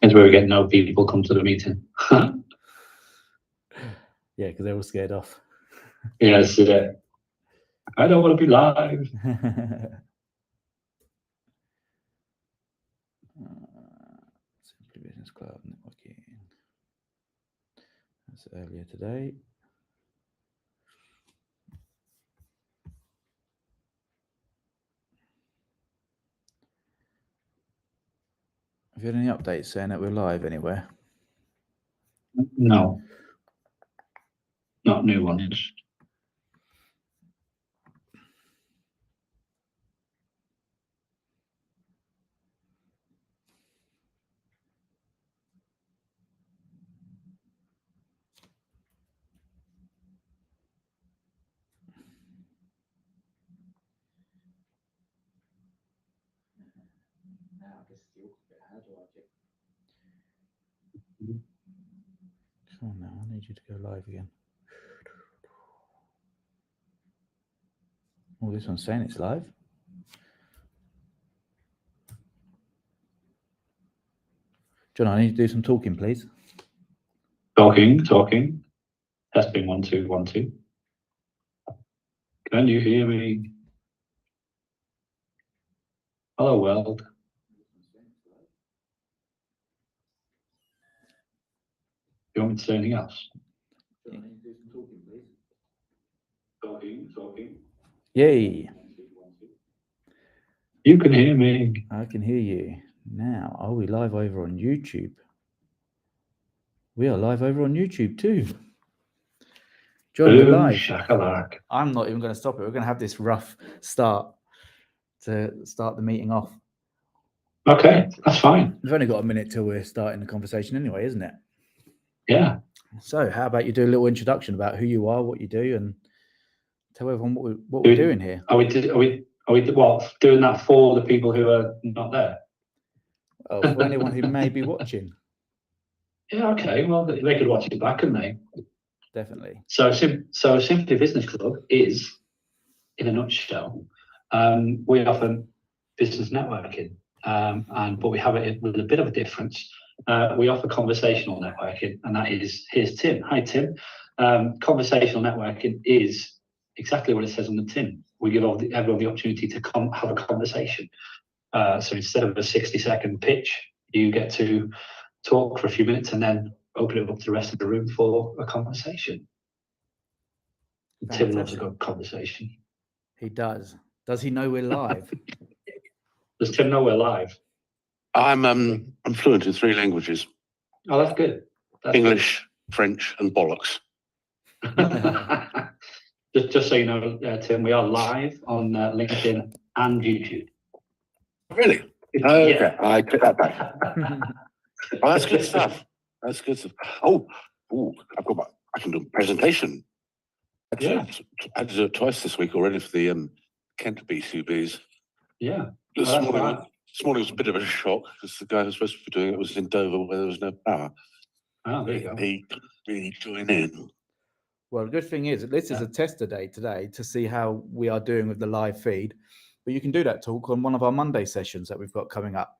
That's where we get no people come to the meeting. Yeah, because they're all scared off. Yes, I don't want to be live. Simply Business Club networking. That's earlier today. Have you had any updates saying that we're live anywhere? No, not new ones. Come on now, I need you to go live again. Oh, this one's saying it's live. John, I need to do some talking, please. Talking. Testing 1 2 1 2. Can you hear me? Hello, world. You want me to say anything else? John, I need to do some talking, please. Talking. Yay! You can hear me. I can hear you. Now, are we live over on YouTube? We are live over on YouTube too. John, we're live. Shakalak. I'm not even going to stop it. We're going to have this rough start to start the meeting off. Okay, that's fine. We've only got a minute till we're starting the conversation anyway, isn't it? Yeah. So, how about you do a little introduction about who you are, what you do, and tell everyone what we're doing here. Are we what, doing that for the people who are not there? Oh, for anyone who may be watching. Yeah, okay. Well, they could watch it back, couldn't they? Definitely. So Simply Business Club is, in a nutshell, we offer business networking, but we have it with a bit of a difference. We offer conversational networking, and that is, here's Tim. Hi, Tim. Conversational networking is exactly what it says on the tin. We give everyone the opportunity to have a conversation. So instead of a 60-second pitch, you get to talk for a few minutes and then open it up to the rest of the room for a conversation. Fantastic. Tim loves a good conversation. He does. Does he know we're live? Does Tim know we're live? I'm fluent in 3 languages. Oh, that's good. English, French, and bollocks. just so you know, Tim, we are live on LinkedIn and YouTube. Really? Yeah. Okay, I take that back. Oh, that's good stuff. That's good stuff. Oh, I can do a presentation. I had to do it twice this week already for the Kent BCBs. Yeah. This morning was a bit of a shock because the guy who was supposed to be doing it was in Dover where there was no power. Oh, there you go. He really joined in. Well, the good thing is this is a tester day today to see how we are doing with the live feed. But you can do that talk on one of our Monday sessions that we've got coming up.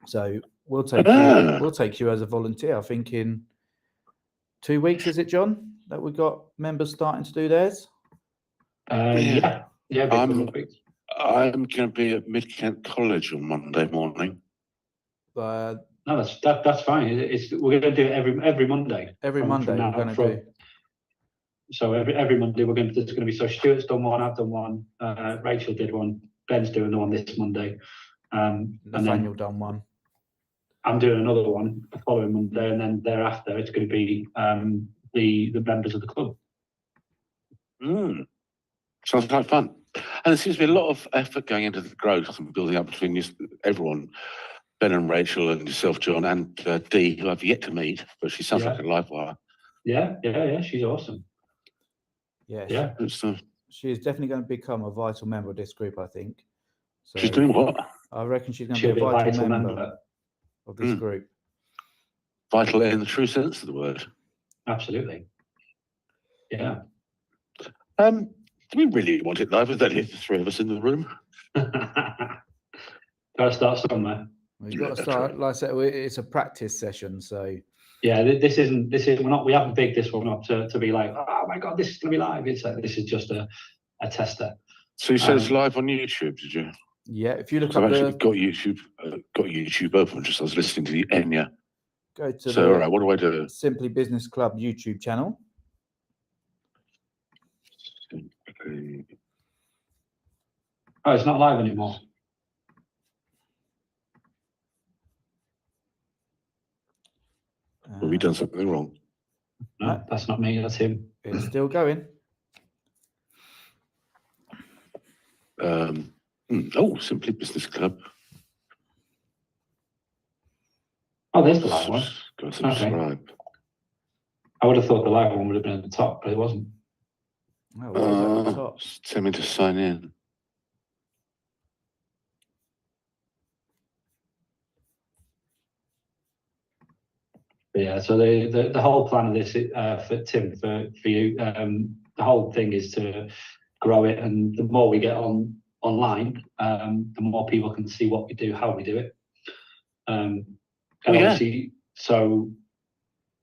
So we'll take you as a volunteer. I think in 2 weeks, is it, John, that we got members starting to do theirs? Yeah. I'm going to be at Mid-Kent College on Monday morning. No, that's fine. We're going to do it every Monday. Every Monday we're going to do. So every Monday there's going to be, so Stuart's done one, I've done one, Rachel did one, Ben's doing the one this Monday. Nathaniel done one. I'm doing another one the following Monday, and then thereafter it's going to be the members of the club. Sounds like fun. And there seems to be a lot of effort going into the growth and building up between everyone, Ben and Rachel and yourself, John, and Dee, who I've yet to meet, but she sounds like a live wire. Yeah, she's awesome. Yeah. She is definitely going to become a vital member of this group, I think. So she's doing what? I reckon she's going to be a vital member of this group. Vital in the true sense of the word. Absolutely. Yeah. Do we really want it live with only the 3 of us in the room? Gotta start somewhere. We've got to Yeah, start. Like I said, it's a practice session, so Yeah, this isn't. We haven't bigged this one up to be like, oh my god, this is going to be live. This is just a tester. So you said it's Um, live on YouTube, did you? yeah. If you look 'Cause I've up actually the got YouTube open. Just I was listening to the Enya. go to So all the right, what do I do? Simply Business Club YouTube channel. Oh, it's not live anymore. Have we done something wrong? No, that's not me. That's him. It's still going. Oh, Simply Business Club. Oh, there's the live one. Go subscribe. I would have thought the live one would have been at the top, but it wasn't. Oh, what was at the top? Tell me to sign in. But yeah, so the whole plan of this for Tim, for you, the whole thing is to grow it, and the more we get online, the more people can see what we do, how we do it. And obviously, so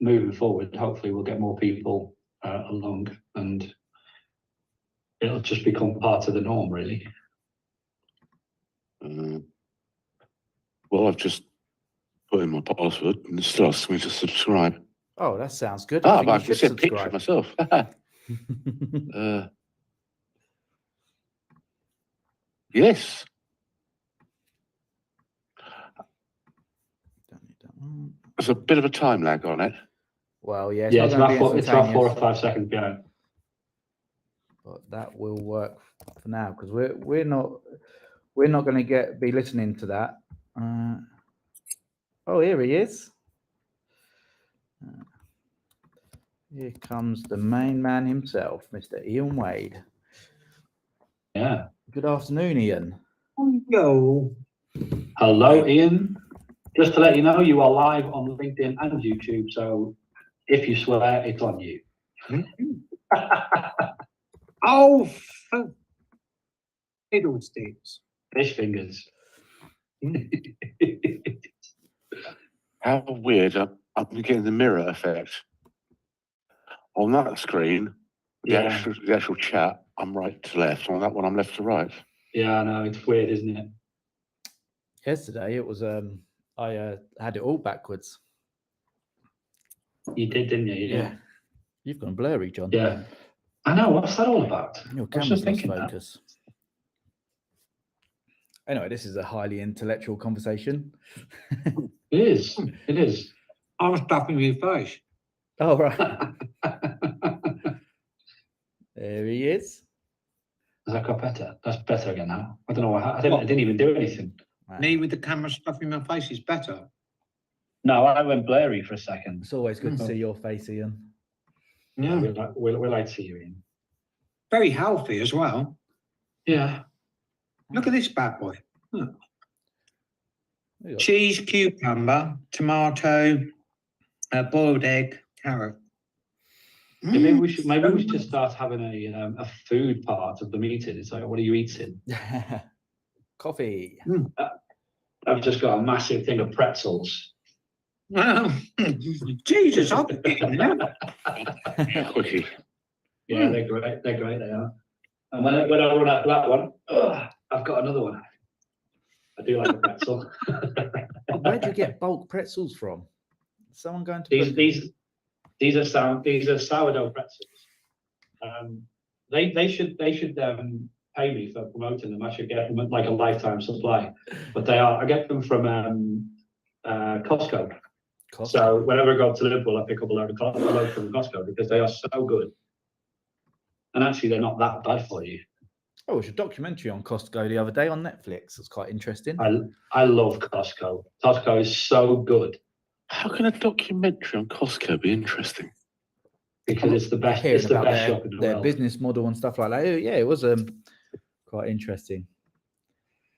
moving forward, hopefully we'll get more people along, and it'll just become part of the norm, really. Well, I've just put in my password and it still asks me to subscribe. Oh, that sounds good. But think I you can should see a picture subscribe. of myself. Yes. There's a bit of a time lag on it. Well, yeah, Yeah, it's not about gonna be 4 or instantaneous, 5 seconds behind. but that will work for now because we're not going to be listening to that. Oh, here he is. Here comes the main man himself, Mr. Ian Wade. Yeah. Good afternoon, Ian. Yo. Hello, Ian. Just to let you know, you are live on LinkedIn and YouTube, so if you swear, it's on you. Oh, fiddlesticks. Fish fingers. How weird. I'm getting the mirror effect. On that screen, the actual chat, I'm right to left. On that one, I'm left to right. Yeah, I know, it's weird, isn't it? Yesterday it was I had it all backwards. You did, didn't you? Yeah. You've gone blurry, John. Yeah. I know, what's that all about? Your I was camera's just lost thinking that. focus. Anyway, this is a highly intellectual conversation. It is. It is. I was stuffing your face. Oh, right. There he is. Has that got better? That's better again now. I don't know what I didn't even do anything. Wow. Me with the camera stuffing my face is better. No, I went blurry for a second. It's always good to see your face, Ian. Yeah. We like to see you, Ian. Very healthy as well. Yeah. Look at this bad boy. Look. We got- Cheese, cucumber, tomato, boiled egg, carrot. Yeah, maybe we should start having a food part of the meeting. It's like, what are you eating? Coffee. I've just got a massive thing of pretzels. Jesus, I've eaten that. Quickie. Yeah, they're great. They're great. They are. And when I run out of that one, I've got another one. I do like a pretzel. Where do you get bulk pretzels from? Someone going to These are sourdough pretzels. They should pay me for promoting them. I should get them like a lifetime supply. But I get them from Costco. So whenever I go to Liverpool, I pick up a load from Costco because they are so good. And actually, they're not that bad for you. Oh, there's a documentary on Costco the other day on Netflix. It's quite interesting. I love Costco. Costco is so good. How can a documentary on Costco be interesting? Because it's the best. Hearing It's the about best shop in the their world. business model and stuff like that. Yeah, it was quite interesting.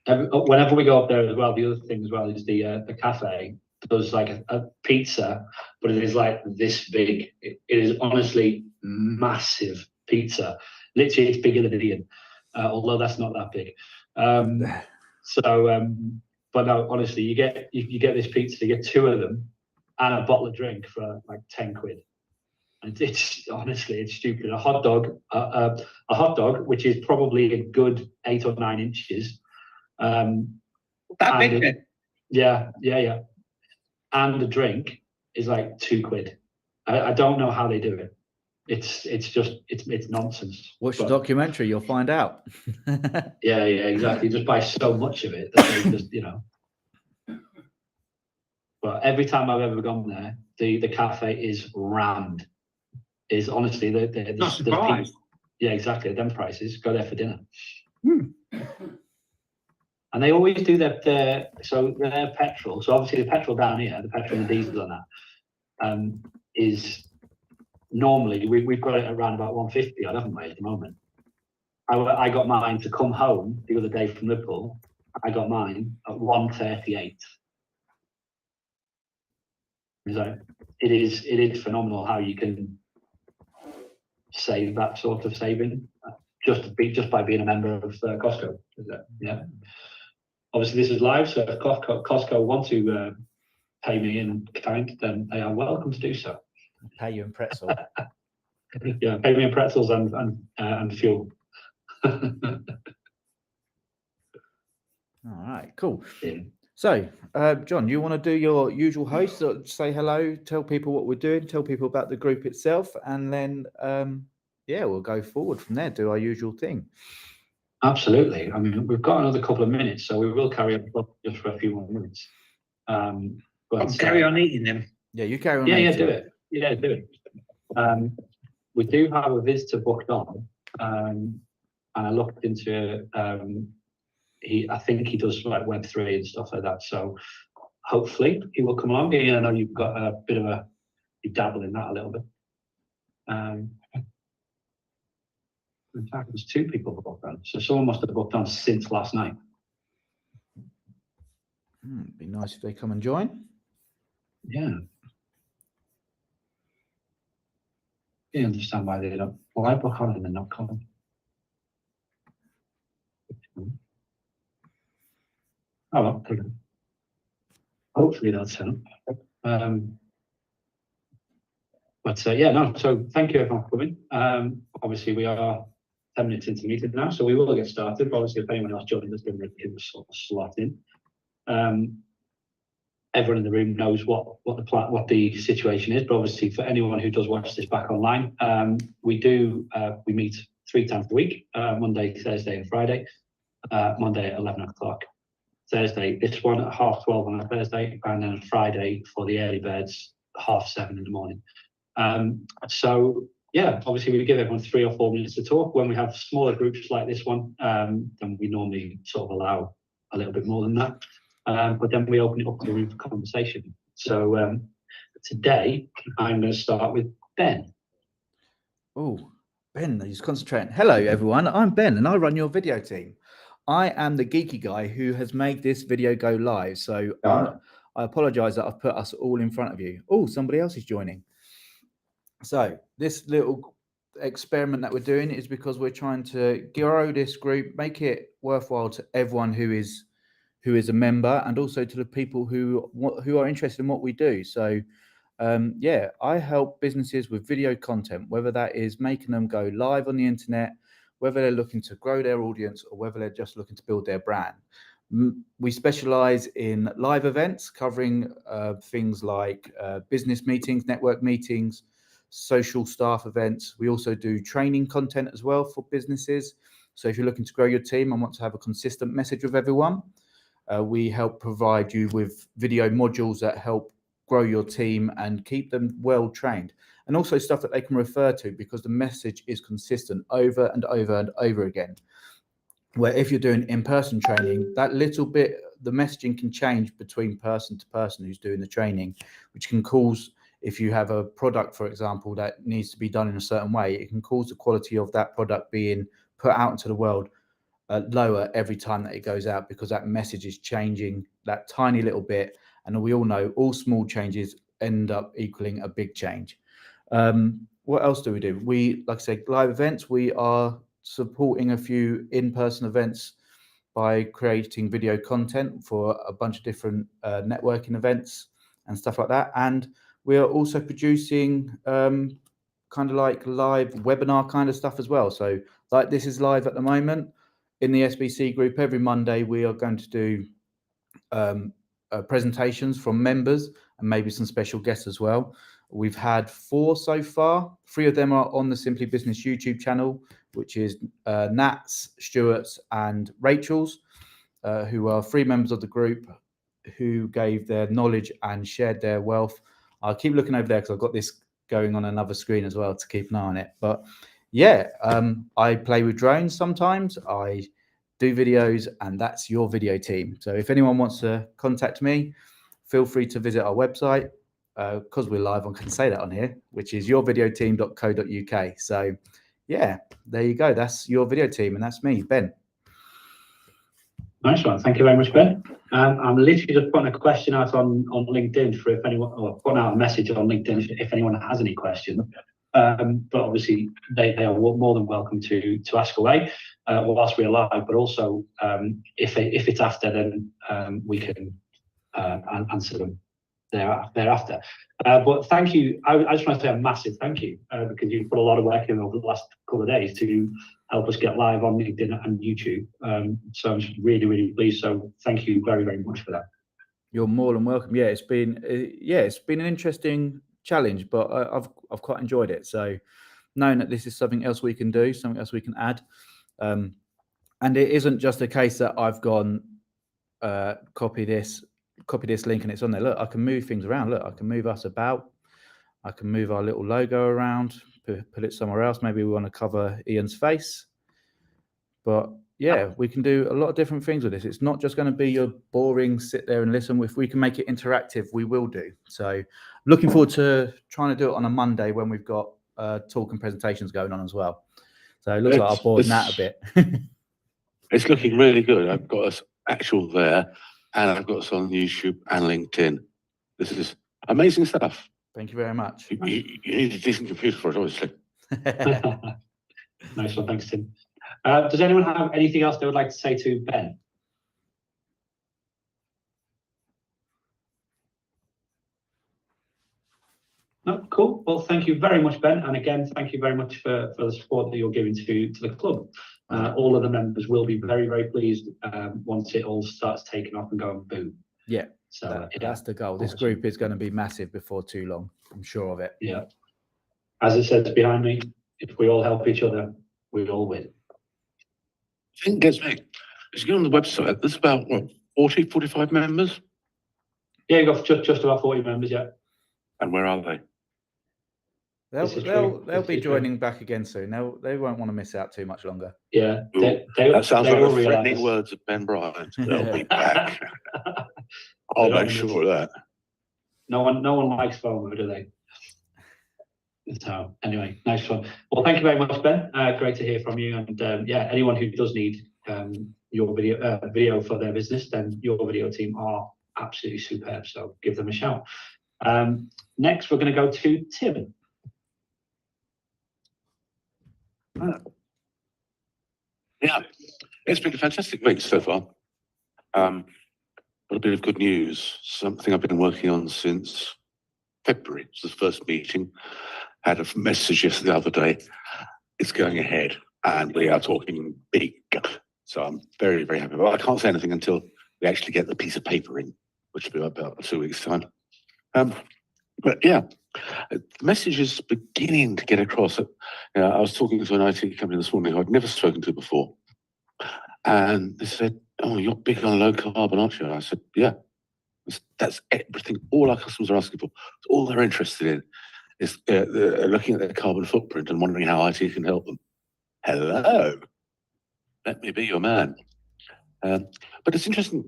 Whenever we go up there as well, the other thing as well is the cafe does like a pizza, but it is like this big. It is honestly massive pizza. Literally, it's bigger than Ian, although that's not that big. But But no, honestly, you get this pizza, you get 2 of them and a bottle of drink for like 10 quid. And it's honestly, it's stupid. A hot dog, which is probably a good 8 or 9 inches. That And big it- bit. Yeah. And the drink is like 2 quid. I don't know how they do it. It's nonsense. Watch the But- documentary, you'll find out. Yeah, exactly. Just buy so much of it that they just, But every time I've ever gone there, the cafe is rammed. Is honestly Not there's people. surprised. Yeah, exactly. Them prices go there for dinner. Hmm. And they always do their petrol. So obviously the petrol down here, the petrol and the diesel on that, is normally we've got it around about 150, haven't we, at the moment? I got mine to come home the other day from Liverpool. I got mine at 138. So it is phenomenal how you can save that sort of saving just by being a member of Costco. Yeah. Obviously, this is live, so if Costco want to pay me in kind, then they are welcome to do so. Pay you in pretzel. Yeah, pay me in pretzels and fuel. All right, cool. Yeah. So, John, you want to do your usual host, say hello, tell people what we're doing, tell people about the group itself, and then, we'll go forward from there, do our usual thing. Absolutely. I mean, we've got another couple of minutes, so we will carry on just for a few more minutes. But Carry on eating them. Yeah, you carry on. Yeah, later. do it. Yeah, do it. We do have a visitor booked on, and I looked into I think he does like Web3 and stuff like that. So hopefully he will come along. I know you've got a bit of you dabble in that a little bit. In fact, there's 2 people booked on. So someone must have booked on since last night. It'd be nice if they come and join. Yeah. You understand why they don't. Why book on and they're not coming? Oh, well, there you go. Hopefully they'll turn up. So thank you everyone for coming. Obviously we are 10 minutes into the meeting now, so we will get started. But obviously if anyone else joins us, then they can sort of slot in. Everyone in the room knows what the situation is, but obviously for anyone who does watch this back online, we meet 3 times a week, Monday, Thursday and Friday. Monday at 11 o'clock, Thursday this one at 12:30 on a Thursday, and then Friday for the early birds 7:30 in the morning. So yeah, obviously we give everyone 3 or 4 minutes to talk. When we have smaller groups like this one, then we normally sort of allow a little bit more than that. But then we open it up to the room for conversation. So today I'm going to start with Ben. Oh, Ben, he's concentrating. Hello, everyone. I'm Ben, and I run your video team. I am the geeky guy who has made this video go live. So I apologize that I've put us all in front of you. Oh, somebody else is joining. So this little experiment that we're doing is because we're trying to grow this group, make it worthwhile to everyone who is a member, and also to the people who are interested in what we do. So I help businesses with video content, whether that is making them go live on the internet, whether they're looking to grow their audience, or whether they're just looking to build their brand. We specialize in live events covering things like business meetings, network meetings, social staff events. We also do training content as well for businesses. So if you're looking to grow your team and want to have a consistent message with everyone, we help provide you with video modules that help grow your team and keep them well trained, and also stuff that they can refer to, because the message is consistent over and over and over again. Where if you're doing in-person training, that little bit, the messaging can change between person to person who's doing the training, which can cause, if you have a product, for example, that needs to be done in a certain way, it can cause the quality of that product being put out into the world lower every time that it goes out, because that message is changing that tiny little bit. And we all know all small changes end up equaling a big change. What else do? We, like I said, live events. We are supporting a few in-person events by creating video content for a bunch of different networking events and stuff like that. And we are also producing kind of like live webinar kind of stuff as well. So like this is live at the moment in the SBC group. Every Monday we are going to do presentations from members and maybe some special guests as well. We've had 4 so far. 3 of them are on the Simply Business YouTube channel, which is Nat's, Stuart's and Rachel's, who are 3 members of the group who gave their knowledge and shared their wealth. I'll keep looking over there because I've got this going on another screen as well to keep an eye on it. But yeah, I play with drones sometimes. I do videos, and that's Your Video Team. So if anyone wants to contact me, feel free to visit our website, because we're live, I can say that on here, which is yourvideoteam.co.uk. So yeah, there you go. That's Your Video Team, and that's me, Ben. Nice one. Thank you very much, Ben. I'm literally just putting a question out on LinkedIn for if anyone, or putting out a message on LinkedIn if anyone has any questions. But obviously they are more than welcome to ask away whilst we're live. But also if it's after, then we can answer them thereafter. But thank you. I just want to say a massive thank you because you've put a lot of work in over the last couple of days to help us get live on LinkedIn and YouTube. So I'm just really, really pleased. So thank you very, very much for that. You're more than welcome. Yeah, it's been an interesting challenge, but I've quite enjoyed it. So knowing that this is something else we can do, something else we can add, and it isn't just a case that I've gone copy this link and it's on there. Look, I can move things around. Look, I can move us about. I can move our little logo around, put it somewhere else. Maybe we want to cover Ian's face. But yeah, we can do a lot of different things with this. It's not just going to be your boring sit there and listen. If we can make it interactive, we will do. So looking forward to trying to do it on a Monday when we've got talk and presentations going on as well. So it looks like I've bored Nat a bit. It's looking really good. I've got us actual there, and I've got us on YouTube and LinkedIn. This is amazing stuff. Thank you very much. You need a decent computer for it, obviously. Nice one. Thanks, Tim. Does anyone have anything else they would like to say to Ben? No, cool. Well, thank you very much, Ben. And again, thank you very much for the support that you're giving to the club. All of the members will be very, very pleased once it all starts taking off and going boom. Yeah, so that's the goal. This group is going to be massive before too long. I'm sure of it. Yeah. As it says behind me, if we all help each other, we all win. The thing gets me, if you go on the website, there's about, what, 40, 45 members? Yeah, you've got just about 40 members, yeah. And where are they? They'll be joining back again soon. They won't want to miss out too much longer. Yeah. That sounds like the threatening words of Ben Bryant. They'll be back. I'll make sure of that. No one likes FOMO, do they? So anyway, nice one. Well, thank you very much, Ben. Great to hear from you. And yeah, anyone who does need your video for their business, then Your Video Team are absolutely superb. So give them a shout. Next, we're going to go to Tim. Yeah, it's been a fantastic week so far. Got a bit of good news. Something I've been working on since February. It was the first meeting. Had a message yesterday, the other day. It's going ahead, and we are talking big. So I'm very, very happy. But I can't say anything until we actually get the piece of paper in, which will be about 2 weeks' time. But yeah, the message is beginning to get across. I was talking to an IT company this morning who I'd never spoken to before, and they said, "Oh, you're big on low carbon, aren't you?" And I said, "Yeah." That's everything. All our customers are asking for. All they're interested in is looking at their carbon footprint and wondering how IT can help them. Hello, let me be your man. But it's interesting.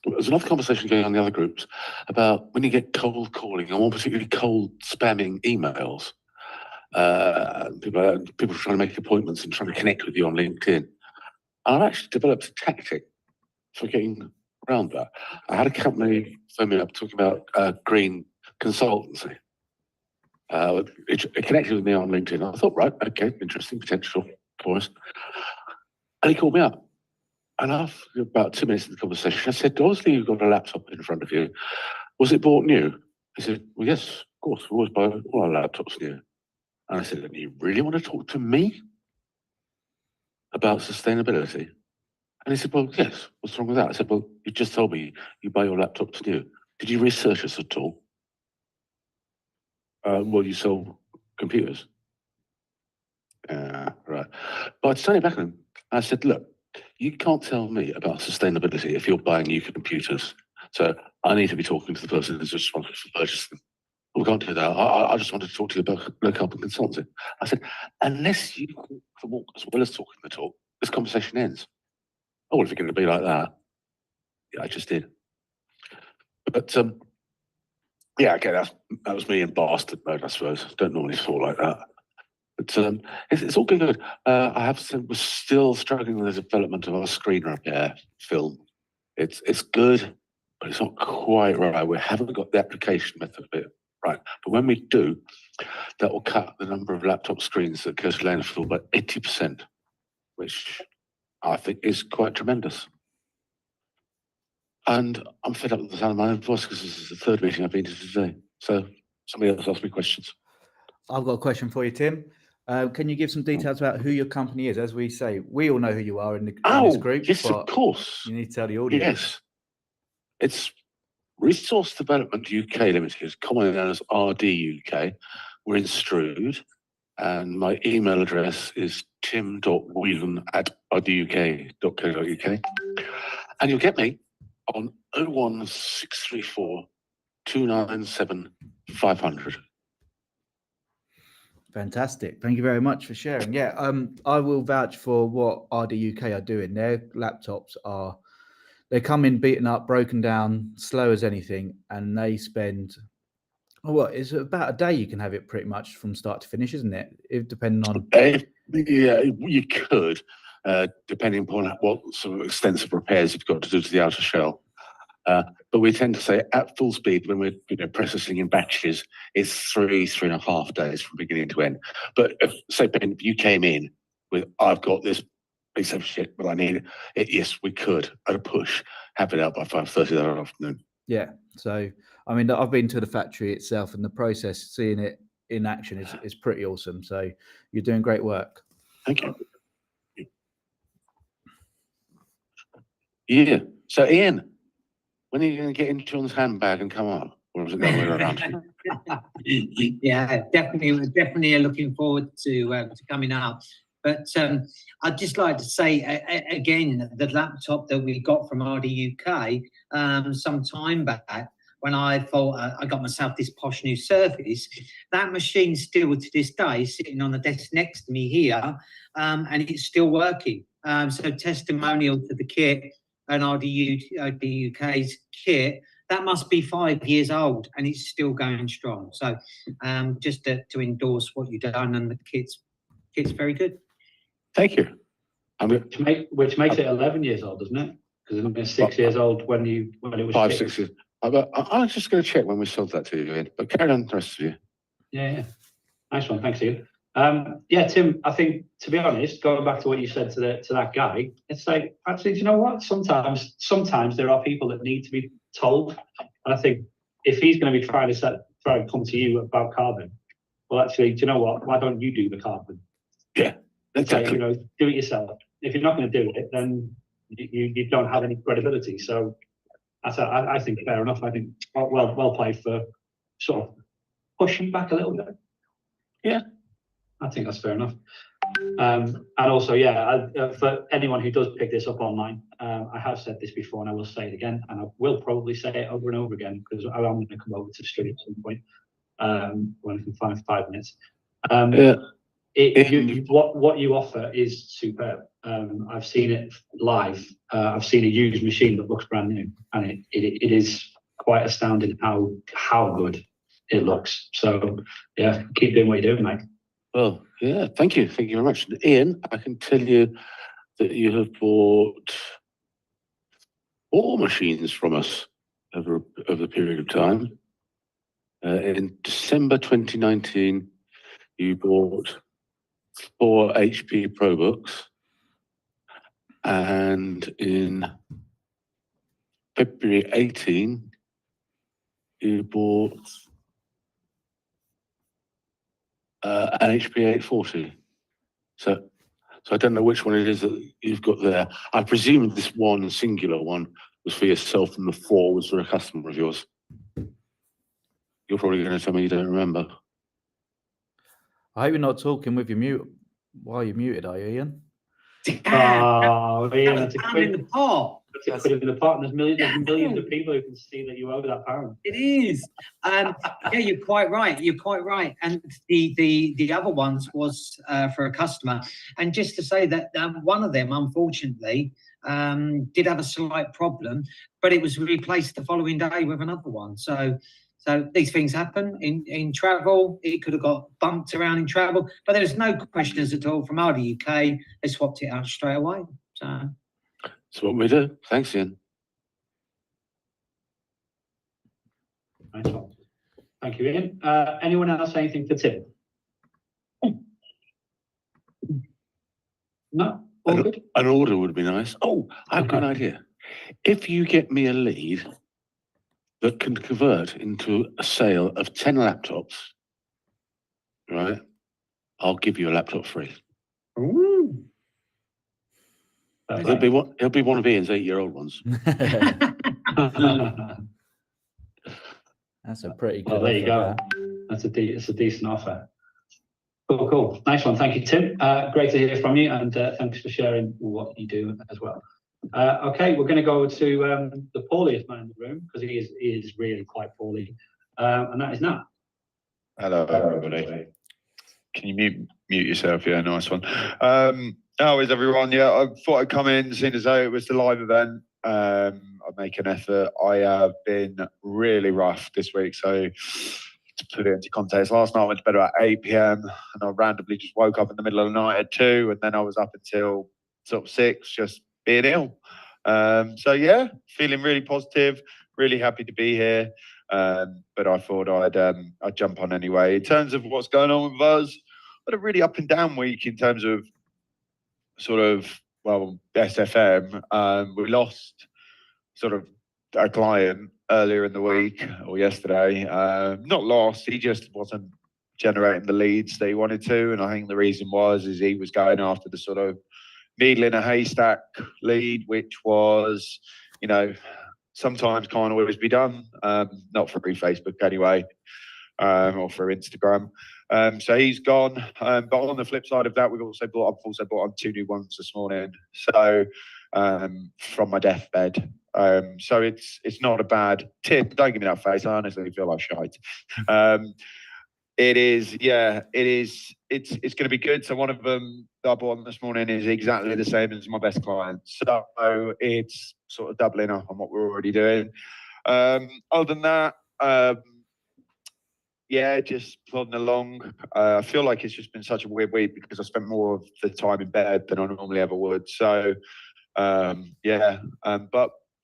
There's another conversation going on in the other groups about when you get cold calling, and more particularly cold spamming emails. People are trying to make appointments and trying to connect with you on LinkedIn. I've actually developed a tactic for getting around that. I had a company phone me up talking about green consultancy. It connected with me on LinkedIn. I thought, right, okay, interesting potential for us. And he called me up. and after about 2 minutes of the conversation, I said, obviously you've got a laptop in front of you. Was it bought new? He said, well, yes, of course, we always buy all our laptops new. And I said, do you really want to talk to me about sustainability? And he said, well, yes, what's wrong with that? I said, well, you just told me you buy your laptops new. Did you research us at all? Well, you sell computers. Right. But I turned it back on him. I said, look, you can't tell me about sustainability if you're buying new computers. So I need to be talking to the person who's responsible for purchasing them. We can't do that. I just wanted to talk to you about low carbon consultancy. I said, unless you walk the walk as well as talking the talk, this conversation ends. Oh, well, if you're going to be like that, yeah, I just did. But yeah, okay, that was me in bastard mode, I suppose. Don't normally talk like that. But it's all good. I have to say, we're still struggling with the development of our screen repair film. It's good, but it's not quite right. We haven't got the application method of it right. But when we do, that will cut the number of laptop screens that goes to landfill by 80%, which I think is quite tremendous. And I'm fed up with the sound of my own voice because this is the third meeting I've been to today. So somebody else ask me questions. I've got a question for you, Tim. Can you give some details about who your company is? As we say, we all know who you are in this group. Yes, but of course. you need to tell the audience. Yes. It's Resource Development UK Limited, commonly known as RD UK. We're in Strood, and my email address is tim.whelan@rduk.co.uk. And you'll get me on 01634 297 500. Fantastic. Thank you very much for sharing. Yeah, I will vouch for what RD UK are doing. Their laptops they come in beaten up, broken down, slow as anything, and they spend it's about a day. You can have it pretty much from start to finish, isn't it? Depending on Yeah, you could, depending upon what sort of extensive repairs you've got to do to the outer shell. But we tend to say at full speed, when we're processing in batches, it's 3.5 days from beginning to end. But if you came in with, I've got this piece of shit, but I need it, yes, we could at a push have it out by 5:30 that afternoon. Yeah. So I mean, I've been to the factory itself, and the process, seeing it in action, is pretty awesome. So you're doing great work. Thank you. Yeah. So Ian, when are you going to get in John's handbag and come on? Or is it the other way around? Yeah, definitely looking forward to coming up. But I'd just like to say again, the laptop that we got from RD UK some time back, when I thought I got myself this posh new Surface, that machine still to this day sitting on the desk next to me here, and it's still working. So testimonial to the kit and RD UK's kit, that must be 5 years old and it's still going strong. So just to endorse what you've done, and the kit's very good. Thank you. Which makes it 11 years old, doesn't it? Because it would have been 6 years old when it was 5, shipped. 6 years. I'm just going to check when we sold that to you, Ian. But carry on, the rest of you. Yeah. Nice one. Thanks, Ian. Yeah, Tim, I think, to be honest, going back to what you said to that guy, it's like, actually, do you know what? Sometimes there are people that need to be told. And I think if he's going to be trying to come to you about carbon, well, actually, do you know what? Why don't you do the carbon? Yeah, exactly. Like, do it yourself. If you're not going to do it, then you don't have any credibility. So I think fair enough. I think well played for sort of pushing back a little bit. Yeah, I think that's fair enough. And also, for anyone who does pick this up online, I have said this before and I will say it again, and I will probably say it over and over again because I'm going to come over to the studio at some point when I can find 5 minutes. What you offer is superb. I've seen it live. I've seen a used machine that looks brand new, and it is quite astounding how good it looks. So yeah, keep doing what you're doing, mate. Well, yeah, thank you very much, Ian. I can tell you that you have bought 4 machines from us over the period of time. In December 2019, you bought 4 HP ProBooks, And in February 18, you bought an HP 840. So I don't know which one it is that you've got there. I presume this one singular one was for yourself and the 4 was for a customer of yours. You're probably going to tell me you don't remember. I hope you're not talking with your mute while you're muted, are you, Ian? Oh, Ian, That's that's a a pound in quid. the pot. That's a quid in the pot. And there's millions of people who can see that you owe that pound. It is. Yeah, you're quite right. You're quite right. And the other ones was for a customer. And just to say that one of them, unfortunately, did have a slight problem, but it was replaced the following day with another one. So these things happen in travel. It could have got bumped around in travel, but there's no questions at all from RD UK. They swapped it out straight away. So That's what we do. Thanks, Ian. Nice one. Thank you, Ian. Anyone else anything for Tim? No? All good? An order would be nice. Oh, I've got an idea. If you get me a lead that can convert into a sale of 10 laptops, right, I'll give you a laptop free. ooh. It'll be one of Ian's 8-year-old ones. That's a pretty good Well, there you offer, go. It's a decent offer. Cool. Nice one. Thank you, Tim. Great to hear from you, and thanks for sharing what you do as well. Okay, we're going to go to the poorliest man in the room, because he is really quite poorly, and that is Nat. Hello, everybody. Can you mute yourself? Yeah, nice one. How is everyone? Yeah, I thought I'd come in, seeing as though it was the live event. I'd make an effort. I have been really rough this week, so to put it into context, last night I went to bed about 8 p.m. and I randomly just woke up in the middle of the night at 2, and then I was up until sort of 6, just being ill. So yeah, feeling really positive, really happy to be here. But I thought I'd jump on anyway. In terms of what's going on with us, had a really up and down week in terms of sort of, well, SFM. We lost sort of a client earlier in the week or yesterday. Not lost, he just wasn't generating the leads that he wanted to. And I think the reason is he was going after the sort of needle in a haystack lead, which was, sometimes can't always be done. Not through Facebook anyway, or through Instagram. So he's gone. But on the flip side of that, I've also bought on 2 new ones this morning. So from my deathbed. So it's not a bad tip. Don't give me that face. I honestly feel like shite. It is. It's going to be good. So one of them that I bought on this morning is exactly the same as my best client. So it's sort of doubling up on what we're already doing. Other than that, just plodding along. I feel like it's just been such a weird week because I spent more of the time in bed than I normally ever would. So but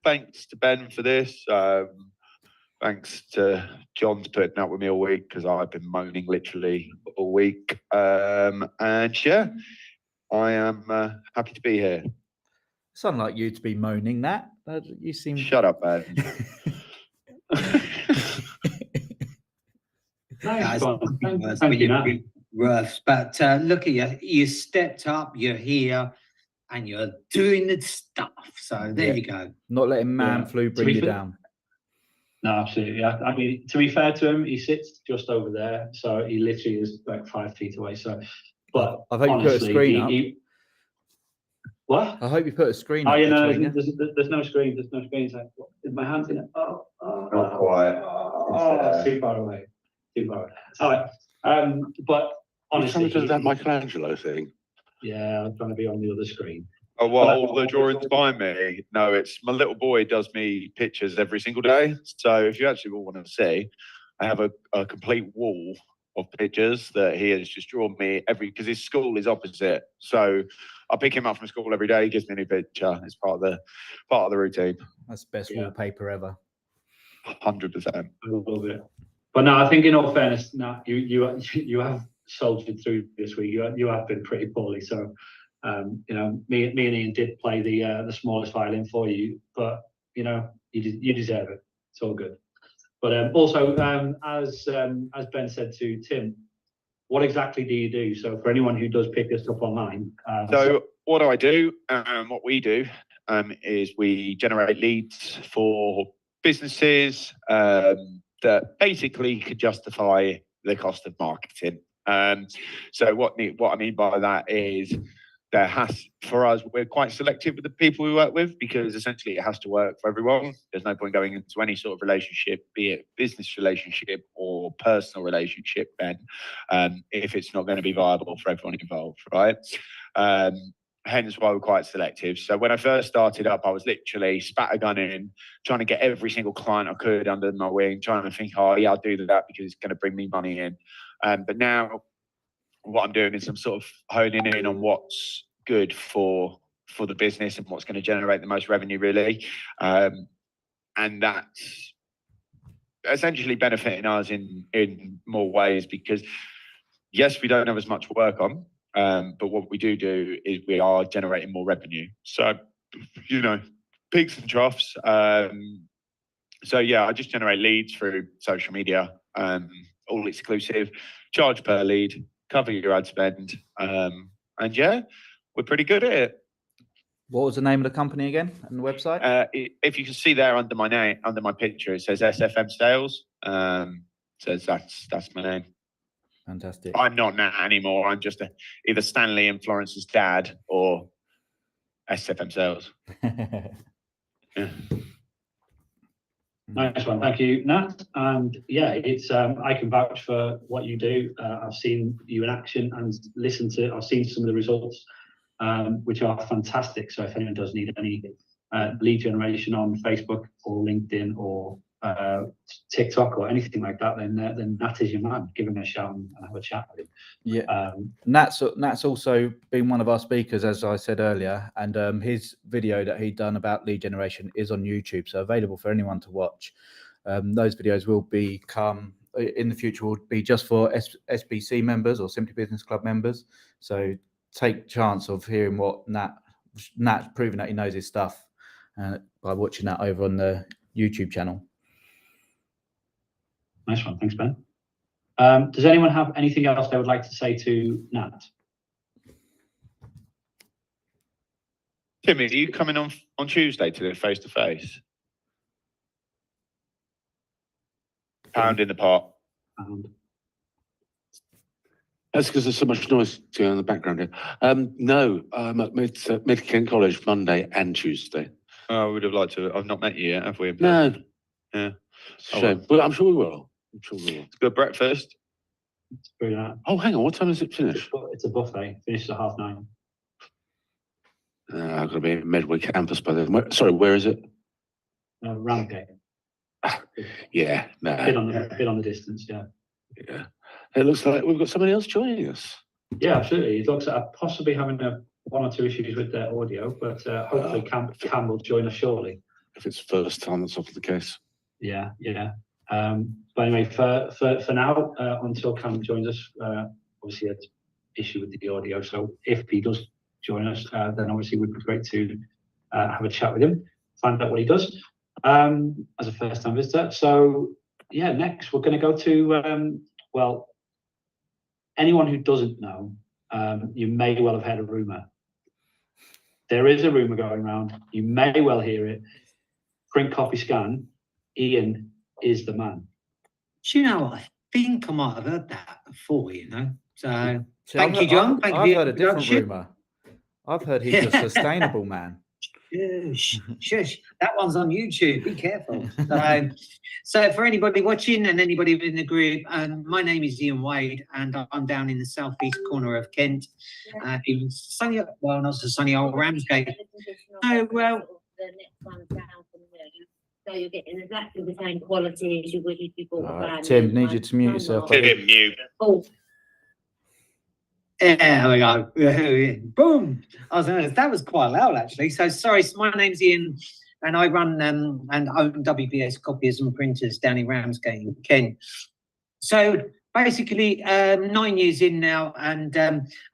thanks to Ben for this. Thanks to John for putting up with me all week, because I've been moaning literally all week. And yeah, I am happy to be here. It's unlike you to be moaning, Nat. You seem. Shut up, Ben. Nice one. Thank Thank you, Nat. Rough, but look at you. You stepped up. You're here, and you're doing the stuff. So there you go. Not letting man Yeah. flu To bring be you fair- down. No, absolutely. I mean, to be fair to him, he sits just over there, so he literally is like 5 feet away. So, but I hope you put a honestly, screen up. What? I hope you put a screen Oh, up. you know, between you. there's no screen. There's no screen. It's like, is my hands in it? Not quite. Too far away. All right. But You're trying honestly, to do that Michelangelo thing. yeah, I'm trying to be on the other screen. Oh, well, all the drawings by me. No, it's my little boy does me pictures every single day. So if you actually all want to see, I have a complete wall of pictures that he has just drawn me because his school is opposite. So I pick him up from school every day. He gives me a new picture. It's part of the routine. That's the best Yeah. wallpaper ever. 100%. I love it. But no, I think in all fairness, no, you have soldiered through this week. You have been pretty poorly. So You know, me and Ian did play the smallest violin for you, but you know, you deserve it. It's all good. But also, as Ben said to Tim, what exactly do you do? So for anyone who does pick this up online, So what do I do? What we do is we generate leads for businesses that basically could justify the cost of marketing. So what I mean by that is for us, we're quite selective with the people we work with, because essentially it has to work for everyone. There's no point going into any sort of relationship, be it business relationship or personal relationship, Ben, if it's not going to be viable for everyone involved, right? Hence why we're quite selective. So when I first started up, I was literally spattergunning, trying to get every single client I could under my wing, trying to think, oh yeah, I'll do that because it's going to bring me money in. But now what I'm doing is I'm sort of honing in on what's good for the business and what's going to generate the most revenue, really. And that's essentially benefiting us in more ways, because yes, we don't have as much work on, but what we do is we are generating more revenue. So, you know, peaks and troughs. So yeah, I just generate leads through social media, all exclusive, charge per lead, cover your ad spend, and yeah, we're pretty good at it. What was the name of the company again and the website? If you can see there under my name, under my picture, it says SFM Sales. Says that's my name. Fantastic. I'm not Nat anymore. I'm just either Stanley and Florence's dad or SFM Sales. Yeah. nice one, thank you, Nat. And yeah, it's I can vouch for what you do. I've seen you in action and I've seen some of the results, which are fantastic. So if anyone does need any lead generation on Facebook or LinkedIn or TikTok or anything like that, then Nat is your man. Give him a shout and have a chat with him. Yeah, Nat's also been one of our speakers, as I said earlier, and his video that he'd done about lead generation is on YouTube, so available for anyone to watch. Those videos will become in the future will be just for SBC members or Simply Business Club members. So take chance of hearing what Nat's proving that he knows his stuff by watching that over on the YouTube channel. Nice one, thanks, Ben. Does anyone have anything else they would like to say to Nat? Timmy, are you coming on Tuesday to the face-to-face? Pound in the pot. That's because there's so much noise going on in the background here. No, I'm at Mid Kent College Monday and Tuesday. Oh, I would have liked to. I've not met you yet, have we? No. Yeah. Shame. But I'm sure we will. It's good breakfast. It's brilliant. Oh, hang on. What time does it finish? It's a buffet. Finishes at 9:30. I've got to be at Medway campus by then. Where is it? Ramsgate. Yeah, no. Bit on the distance, yeah. Yeah. It looks like we've got somebody else joining us. Yeah, absolutely. It looks like possibly having one or two issues with their audio, but hopefully Cam will join us shortly. If it's first time, that's often the case. Yeah. But anyway, for now, until Cam joins us, obviously had issue with the audio. So if he does join us, then obviously it would be great to have a chat with him, find out what he does as a first-time visitor. So yeah, next we're going to go to well, anyone who doesn't know, you may well have heard a rumor. There is a rumor going around. You may well hear it. Print, copy, scan. Ian is the man. Do you know, I think I might have heard that before, you know. So See, thank you, John. Thank you for I've your heard a different introduction. rumor. I've heard he's a sustainable man. Shush. That one's on YouTube. Be careful. So for anybody watching and anybody in the group, my name is Ian Wade, and I'm down in the southeast corner of Kent, in sunny, well, not so sunny old Ramsgate. Oh, well. The next one down from there. So you're getting exactly the same quality as you would if you bought a brand Tim, new need one. you to mute yourself. Tim, mute. Oh, There we go. Boom. That was quite loud, actually. So sorry, my name's Ian, and I run and own WBS copiers and printers down in Ramsgate in Kent. So basically 9 years in now, and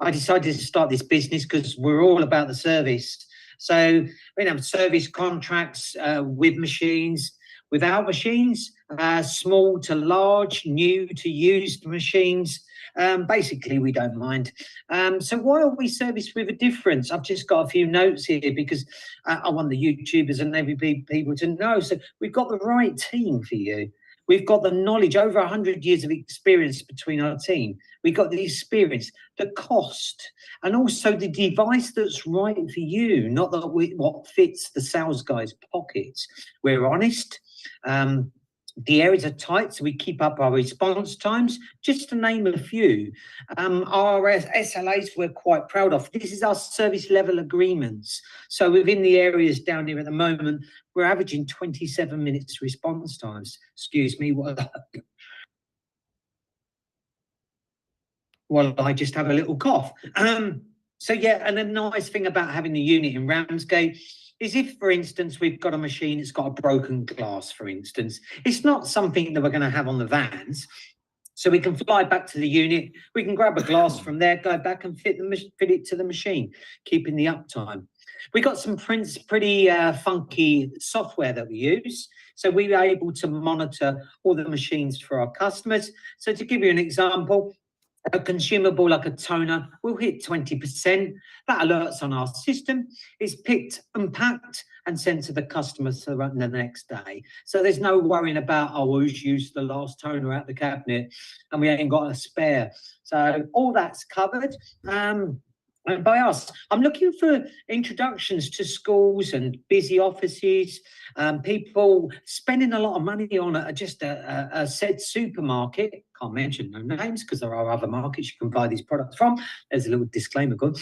I decided to start this business because we're all about the service. So we have service contracts with machines, without machines, small to large, new to used machines. Basically, we don't mind. So why are we serviced with a difference? I've just got a few notes here because I want the YouTubers and every people to know. So we've got the right team for you. We've got the knowledge, over 100 years of experience between our team. We've got the experience, the cost, and also the device that's right for you, not that what fits the sales guy's pockets. We're honest. The areas are tight, so we keep up our response times, just to name a few. Our SLAs we're quite proud of. This is our service level agreements. So within the areas down here at the moment, we're averaging 27 minutes response times. Excuse me, well, I just have a little cough. So yeah, and the nice thing about having the unit in Ramsgate is if, for instance, we've got a machine that's got a broken glass, for instance, it's not something that we're going to have on the vans. So we can fly back to the unit, we can grab a glass from there, go back and fit it to the machine, keeping the uptime. We got some pretty funky software that we use. So we are able to monitor all the machines for our customers. So to give you an example, a consumable like a toner will hit 20%. That alerts on our system. It's picked, unpacked, and sent to the customer the next day. So there's no worrying about, oh, who's used the last toner out the cabinet and we ain't got a spare. So all that's covered. And by us, I'm looking for introductions to schools and busy offices, people spending a lot of money on just a said supermarket. Can't mention no names because there are other markets you can buy these products from. There's a little disclaimer good.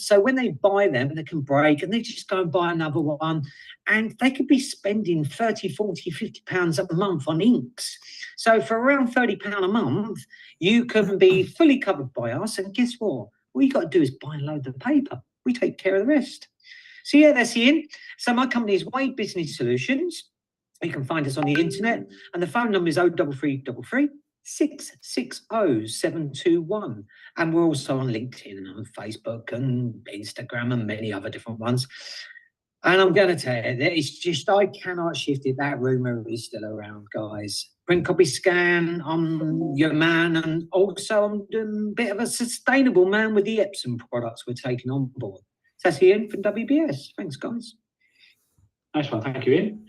So when they buy them, they can break and they just go and buy another one. And they could be spending 30, 40, 50 pounds a month on inks. So for around £30 a month, you can be fully covered by us. And guess what? All you got to do is buy a load of paper. We take care of the rest. So yeah, that's Ian. So my company is Wade Business Solutions. You can find us on the internet, and the phone number is 03333 660 721. And we're also on LinkedIn and on Facebook and Instagram and many other different ones. And I'm going to tell you that it's just, I cannot shift it. That rumour is still around, guys. Print copy scan, I'm your man, and also I'm doing a bit of a sustainable man with the Epsom products we're taking on board. So that's Ian from WBS. Thanks, guys. Nice one, thank you, Ian.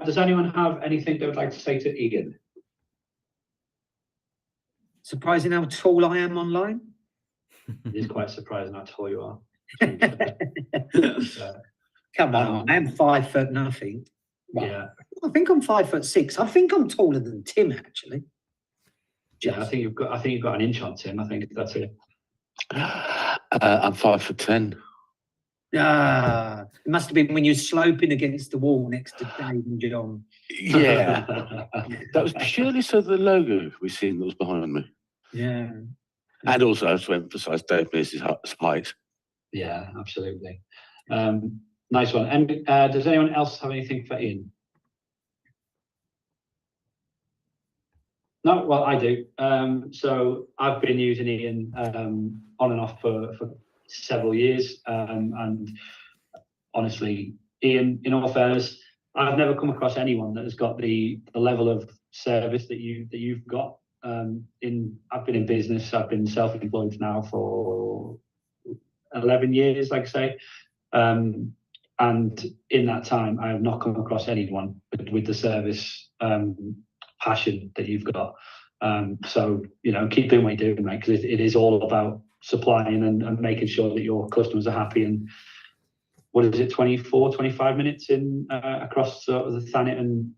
Does anyone have anything they would like to say to Ian? Surprising how tall I am online. It is quite surprising how tall you are. Come on, I am 5 foot nothing. Well, Yeah, I think I'm 5'6". I think I'm taller than Tim, actually. yeah. I think you've got an inch on Tim. I think that's it. I'm 5'10". Ah, it must have been when you were sloping against the wall next to Dave and John. Yeah, that was purely so the logo we seen that was behind me. Yeah. And also to emphasise Dave Pierce's height. Yeah, absolutely. Nice one. And does anyone else have anything for Ian? No, well, I do. So I've been using Ian on and off for several years. And honestly, Ian, in all fairness, I've never come across anyone that has got the level of service that you've got. I've been in business. I've been self-employed now for 11 years, like I say. And in that time, I have not come across anyone with the service passion that you've got. So, keep doing what you're doing, mate, because it is all about supplying and making sure that your customers are happy. And what is it, 24, 25 minutes in across the Thanet and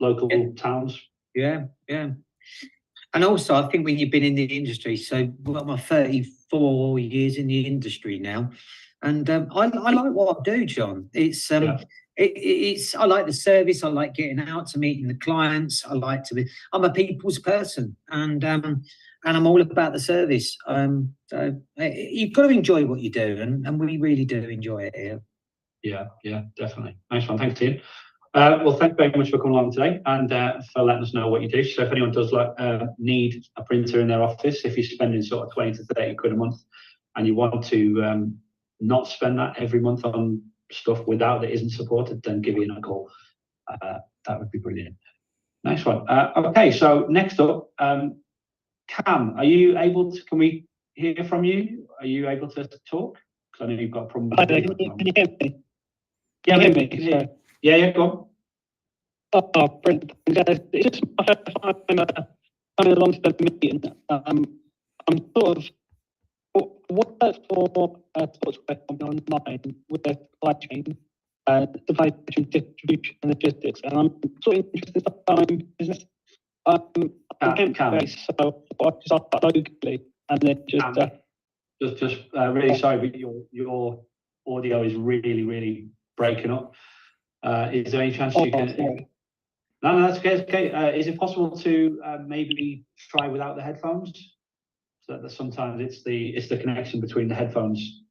local towns? Yeah, yeah. And also, I think when you've been in the industry, so well, I'm 34 years in the industry now, and I like what I do, John. It's it's I like the service. I like getting out to meeting the clients. I'm a people's person, and I'm all about the service. So you've got to enjoy what you do, and we really do enjoy it here. Yeah, definitely. Nice one. Thanks, Ian. Well, thank you very much for coming along today and for letting us know what you do. So if anyone does need a printer in their office, if you're spending sort of 20 to 30 quid a month and you want to not spend that every month on stuff without that isn't supported, then give Ian a call. That would be brilliant. Nice one. Okay, so next up, Cam, are you able to, can we hear from you? Are you able to talk? Because I know you've got a problem with Hi the there, video can at you, the can moment. you hear me? Yeah, Can you we hear can me? hear you. Yeah, go on. Oh, brilliant. It's just my first time coming along to the meeting. I'm sort of, what for sportswear company online with their supply chain, supply chain distribution and logistics, and I'm sort of interested in stuff about my own business. I'm Cam. based, so I just start locally and then Just really sorry, but your audio is really breaking up. Is there any chance you can? sorry. No, that's okay. It's okay. Is it possible to maybe try without the headphones? So that sometimes it's the connection between the headphones,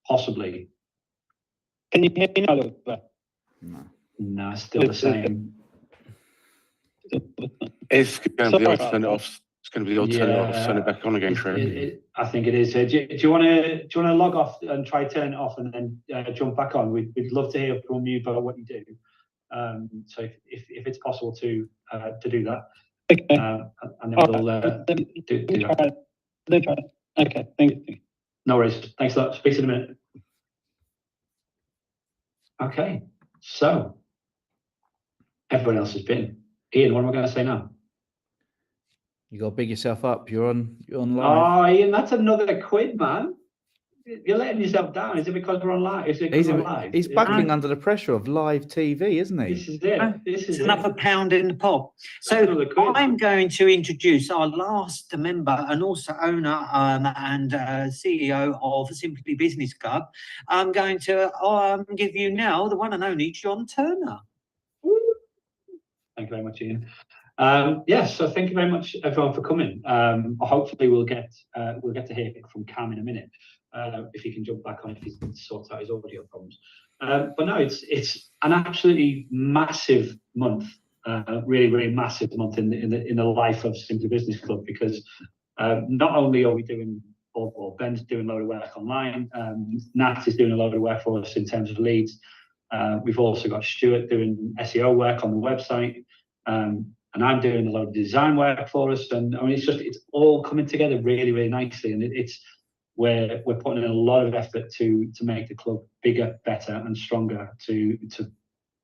possibly. Can you hear me now? No, it's still the same. It's going to be Sorry able to about turn it that. off. It's going to be able to turn it off, turn it back on again, Trey. I think it is. Do you want to log off and try turn it off and then jump back on? We'd love to hear from you about what you do. So if it's possible to do that, Okay. and then we'll do that. Let me try it. Okay, thank you. No worries. Thanks a lot. Speak to you in a minute. Okay, so everyone else has been. Ian, what am I going to say now? You got to big yourself up. You're on live. Oh, Ian, that's another quid, man. You're letting yourself down. Is it because we're on live? Is it because we're live? He's buckling under the pressure of live TV, isn't he? This is it. This is It's it. another pound in the pot. That's So another quid. I'm going to introduce our last member and also owner and CEO of Simply Business Club. I'm going to give you now the one and only John Turner. Thank you very much, Ian. Yes, so thank you very much, everyone, for coming. Hopefully, we'll get to hear from Cam in a minute, if he can jump back on if he sorts out his audio problems. But no, it's an absolutely massive month, really massive month in the life of Simply Business Club, because not only are we doing, or Ben's doing a load of work online, Nat is doing a load of work for us in terms of leads. We've also got Stuart doing SEO work on the website, and I'm doing a lot of design work for us. And I mean, it's all coming together really nicely. And we're putting in a lot of effort to make the club bigger, better, and stronger to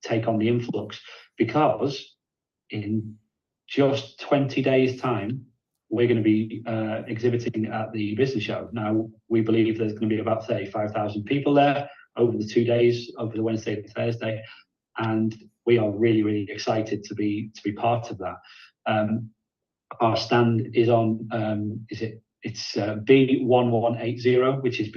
take on the influx. Because in just 20 days' time, we're going to be exhibiting at the business show. Now, we believe there's going to be about 35,000 people there over the 2 days, over the Wednesday and Thursday, and we are really excited to be part of that. Our stand is on it's B1180, which is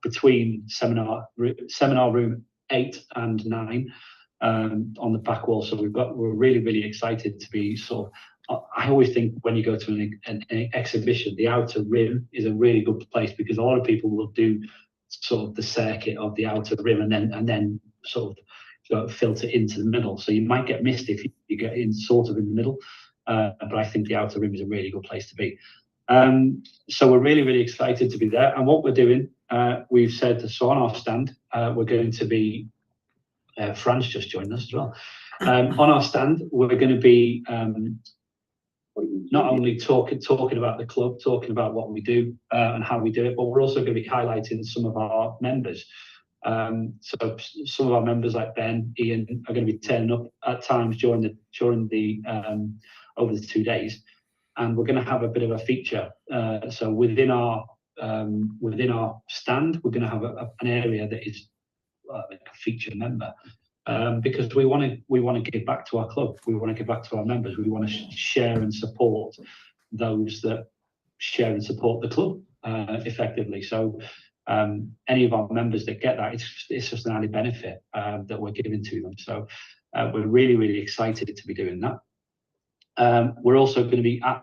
between seminar room 8 and 9 on the back wall. So we're really excited to be sort of. I always think when you go to an exhibition, the outer rim is a really good place, because a lot of people will do sort of the circuit of the outer rim and then sort of filter into the middle. So you might get missed if you get in sort of in the middle. But I think the outer rim is a really good place to be. So we're really excited to be there. And what we're doing, we've said, so on our stand, we're going to be, Fran's just joined us as well. On our stand, we're going to be not only talking about the club, talking about what we do and how we do it, but we're also going to be highlighting some of our members. So some of our members like Ben, Ian, are going to be turning up at times during the over the 2 days, and we're going to have a bit of a feature. So within our stand, we're going to have an area that is like a featured member, because we want to give back to our club. We want to give back to our members. We want to share and support those that share and support the club effectively. So any of our members that get that, it's just an added benefit that we're giving to them. So we're really excited to be doing that. We're also going to be at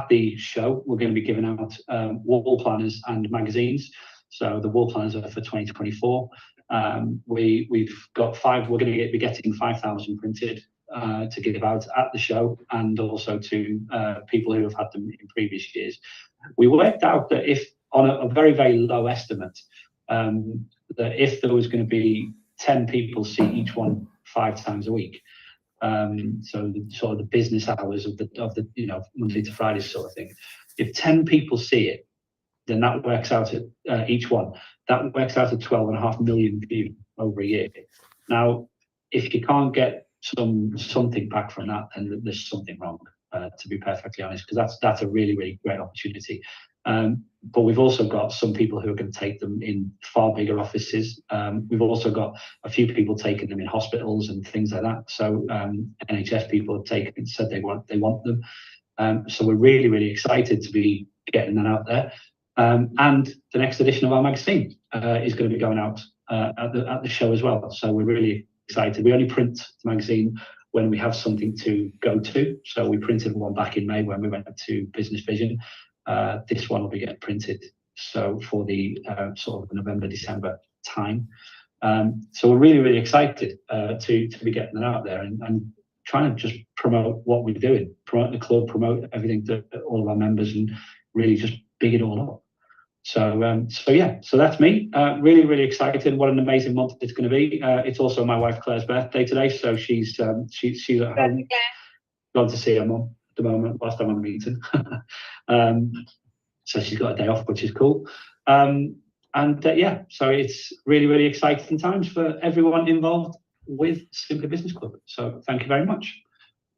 the show. We're going to be giving out wall planners and magazines. So the wall planners are for 2024, We've got we're going to be getting 5,000 printed to give out at the show, and also to people who have had them in previous years. We worked out that if on a very, very low estimate, that if there was going to be 10 people see each one 5 times a week, so sort of the business hours of the Monday to Friday sort of thing, if 10 people see it, then that works out at each one. That works out at 12.5 million views over a year. Now, if you can't get something back from that, then there's something wrong, to be perfectly honest, because that's a really, really great opportunity. But we've also got some people who are going to take them in far bigger offices. We've also got a few people taking them in hospitals and things like that. So NHS people have taken, said they want them. So we're really, really excited to be getting that out there. And the next edition of our magazine is going to be going out at the show as well. So we're really excited. We only print the magazine when we have something to go to. So we printed one back in May when we went to Business Vision. This one will be getting printed so for the sort of November, December time. So we're really, really excited to be getting that out there and trying to just promote what we're doing, promote the club, promote everything to all of our members, and really just big it all up. So so that's me. Really, really excited. What an amazing month it's going to be. It's also my wife Claire's birthday today, so she's at home. Gone to see her mum at the moment whilst I'm on a meeting. So she's got a day off, which is cool. So it's really, really exciting times for everyone involved with Simply Business Club. So thank you very much.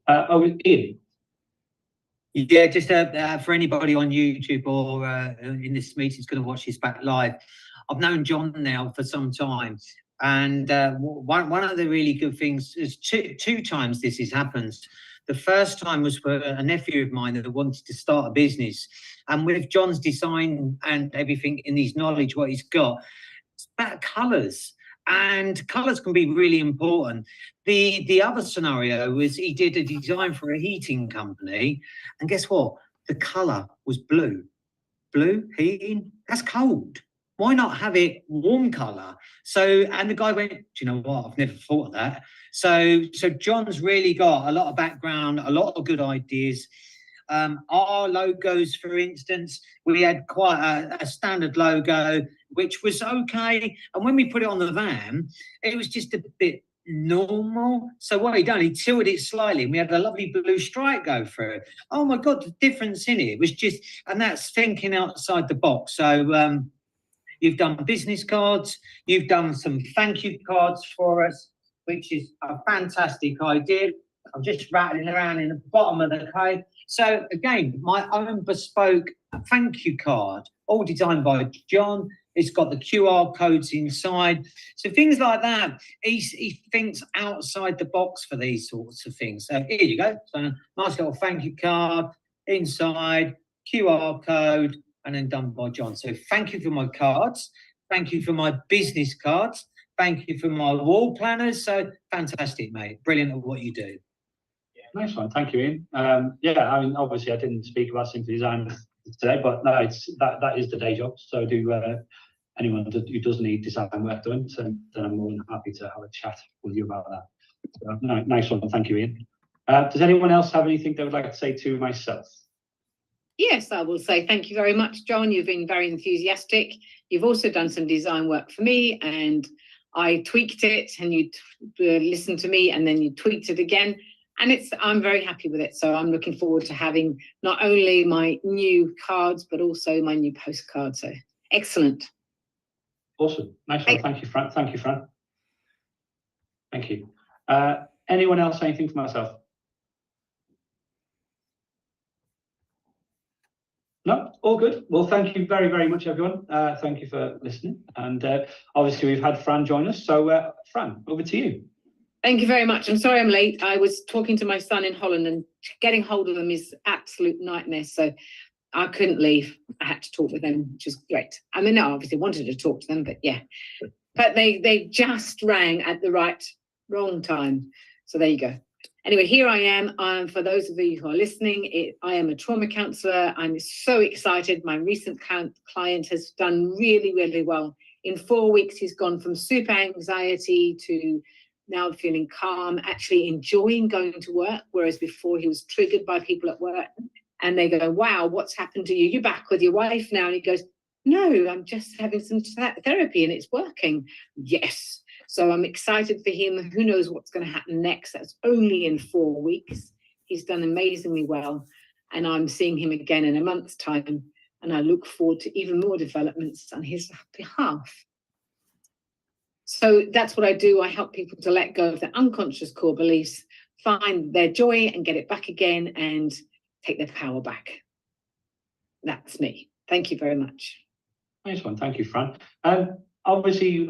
Ian. Yeah, just for anybody on YouTube or in this meeting is going to watch this back live, I've known John now for some time, and one of the really good things is two times this has happened. The first time was for a nephew of mine that wanted to start a business, and with John's design and everything in his knowledge, what he's got, it's about colours. And colours can be really important. The other scenario was he did a design for a heating company, and guess what? The colour was blue. Blue heating, that's cold. Why not have it warm colour? So, and the guy went, do you know what? I've never thought of that. So John's really got a lot of background, a lot of good ideas. Our logos, for instance, we had quite a standard logo, which was okay. And when we put it on the van, it was just a bit normal. So what he done, he tilted it slightly, and we had a lovely blue stripe go through it. Oh my God, the difference in it was just, and that's thinking outside the box. So you've done business cards, you've done some thank you cards for us, which is a fantastic idea. I'm just rattling around in the bottom of the code. So again, my own bespoke thank you card, all designed by John. It's got the QR codes inside. So things like that, he thinks outside the box for these sorts of things. So here you go. So nice little thank you card, inside, QR code, and then done by John. So thank you for my cards. Thank you for my business cards. Thank you for my wall planners. So fantastic, mate. Brilliant at what you do. Nice one, thank you, Ian. I mean, obviously, I didn't speak about Simply Design today, but no, that is the day job. So do anyone who does need design work done, then I'm more than happy to have a chat with you about that. So, no, nice one, thank you, Ian. Does anyone else have anything they would like to say to myself? Yes, I will say thank you very much, John. You've been very enthusiastic. You've also done some design work for me, and I tweaked it, and you listened to me, and then you tweaked it again. And I'm very happy with it. So I'm looking forward to having not only my new cards, but also my new postcard. So excellent. Awesome. Nice one. Thank you, Fran. Thank you, Fran. Thank you. Anyone else, anything for myself? No, all good. Well, thank you very, very much, everyone. Thank you for listening. And obviously, we've had Fran join us. So, Fran, over to you. Thank you very much. I'm sorry I'm late. I was talking to my son in Holland, and getting hold of them is absolute nightmare. So I couldn't leave. I had to talk with them, which is great. I mean, I obviously wanted to talk to them, but yeah. But they just rang at the wrong time. So there you go. Anyway, here I am. For those of you who are listening, I am a trauma counsellor. I'm so excited. My recent client has done really, really well In 4 weeks, he's gone from super anxiety to now feeling calm, actually enjoying going to work, whereas before he was triggered by people at work. And they go, wow, what's happened to you? You're back with your wife now. And he goes, no, I'm just having some therapy and it's working. Yes. So I'm excited for him. Who knows what's going to happen next? That's only in 4 weeks. He's done amazingly well. And I'm seeing him again in a month's time. And I look forward to even more developments on his behalf. So that's what I do. I help people to let go of their unconscious core beliefs, find their joy and get it back again and take their power back. That's me. Thank you very much. Nice one. Thank you, Fran. Obviously,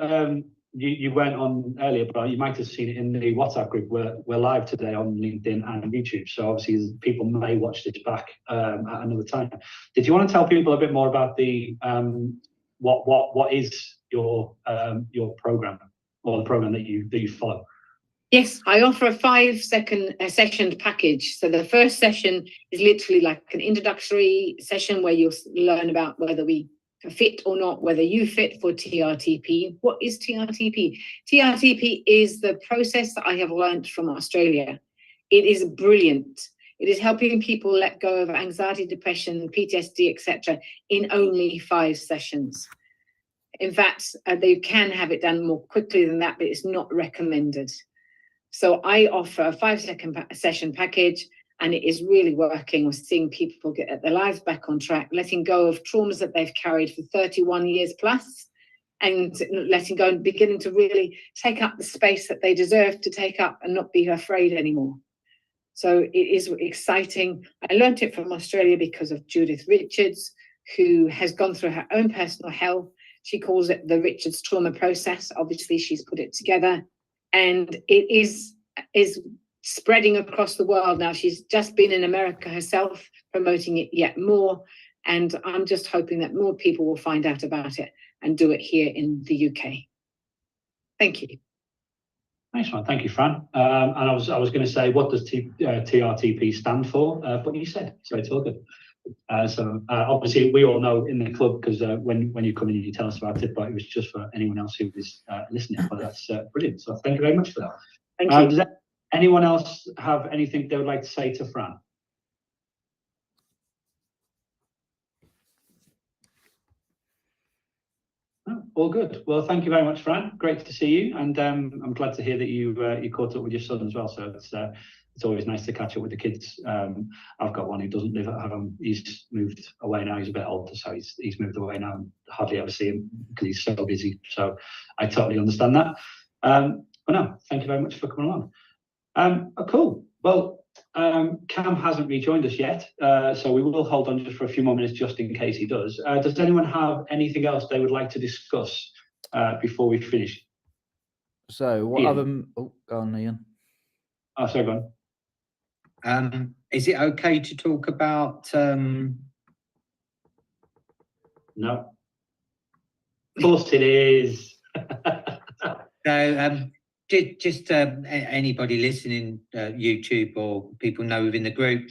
you weren't on earlier, but you might have seen it in the WhatsApp group. We're live today on LinkedIn and YouTube. So obviously people may watch this back at another time. Did you want to tell people a bit more about the what is your program, or the program that you follow? Yes, I offer a 5-second session package. So the first session is literally like an introductory session where you'll learn about whether we fit or not, whether you fit for TRTP. What is TRTP? TRTP is the process that I have learned from Australia. It is brilliant. It is helping people let go of anxiety, depression, PTSD, etc. in only 5 sessions. In fact, they can have it done more quickly than that, but it's not recommended. So I offer a 5-second session package, and it is really working. We're seeing people get their lives back on track, letting go of traumas that they've carried for 31 years plus, and letting go and beginning to really take up the space that they deserve to take up and not be afraid anymore. So it is exciting. I learned it from Australia because of Judith Richards, who has gone through her own personal hell. She calls it the Richards trauma process. Obviously, she's put it together, and it is spreading across the world now. She's just been in America herself, promoting it yet more. And I'm just hoping that more people will find out about it and do it here in the UK. Thank you. Nice one. Thank you, Fran. And I was going to say, what does TRTP stand for? But you said, so it's all good. So obviously we all know in the club, because when you come in you tell us about it, but it was just for anyone else who is listening. But that's brilliant. So thank you very much for that. Thank you. Does anyone else have anything they would like to say to Fran? No, all good. Well, thank you very much, Fran. Great to see you, and I'm glad to hear that you caught up with your son as well. So it's always nice to catch up with the kids. I've got one who doesn't live at home. He's moved away now. He's a bit older, so he's moved away now, and hardly ever see him because he's so busy. So I totally understand that. But no, thank you very much for coming along. Cool. Well, Cam hasn't rejoined us yet, so we will hold on just for a few more minutes just in case he does. Does anyone have anything else they would like to discuss before we finish? So what Ian. other? Oh, go on, Ian. Oh, sorry, go on. Is it okay to talk about No. Of course it is. so just anybody listening, YouTube or people know within the group,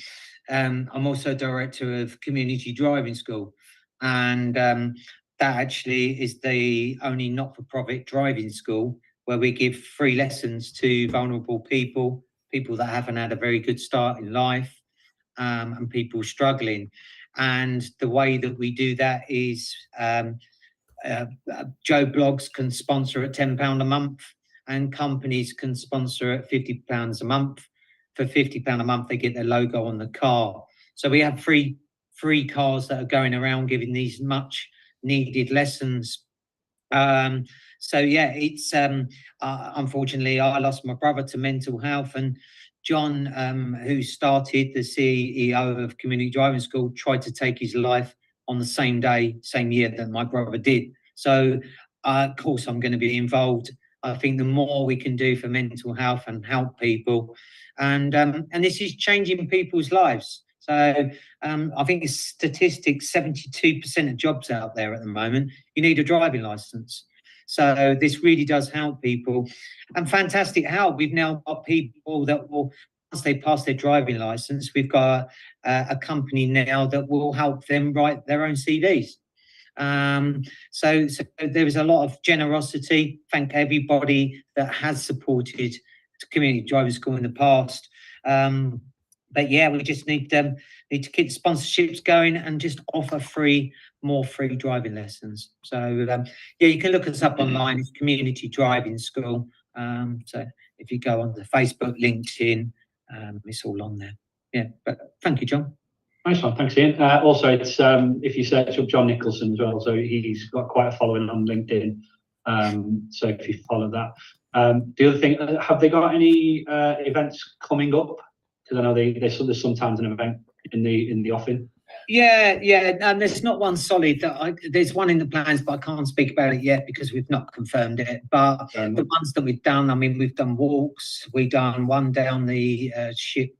I'm also director of Community Driving School, and that actually is the only not-for-profit driving school where we give free lessons to vulnerable people that haven't had a very good start in life, and people struggling. And the way that we do that is Joe Blogs can sponsor at £10 a month, and companies can sponsor at £50 a month. For £50 a month, they get their logo on the car. So we have free cars that are going around giving these much needed lessons. So yeah, it's unfortunately I lost my brother to mental health, and John, who started the CEO of Community Driving School, tried to take his life on the same day, same year that my brother did. So of course I'm going to be involved. I think the more we can do for mental health and help people, and this is changing people's lives. So I think it's statistics, 72% of jobs out there at the moment, you need a driving license. So this really does help people, and fantastic help. We've now got people that will, once they pass their driving license, we've got a company now that will help them write their own CVs. So there was a lot of generosity. Thank everybody that has supported the community driving school in the past. But yeah, we just need to keep sponsorships going and just offer more free driving lessons. So yeah, you can look us up online. It's Community Driving School. So if you go on the Facebook, LinkedIn, it's all on there. Yeah, but thank you, John. Nice one, thanks, Ian. Also, it's if you search up John Nicholson as well, so he's got quite a following on LinkedIn. So if you follow that. The other thing, have they got any events coming up? Because I know there's sometimes an event in the offing. Yeah, and there's not one solid. There's one in the plans, but I can't speak about it yet because we've not confirmed it. But the ones that we've done, I mean, we've done walks. We've done one down the ship.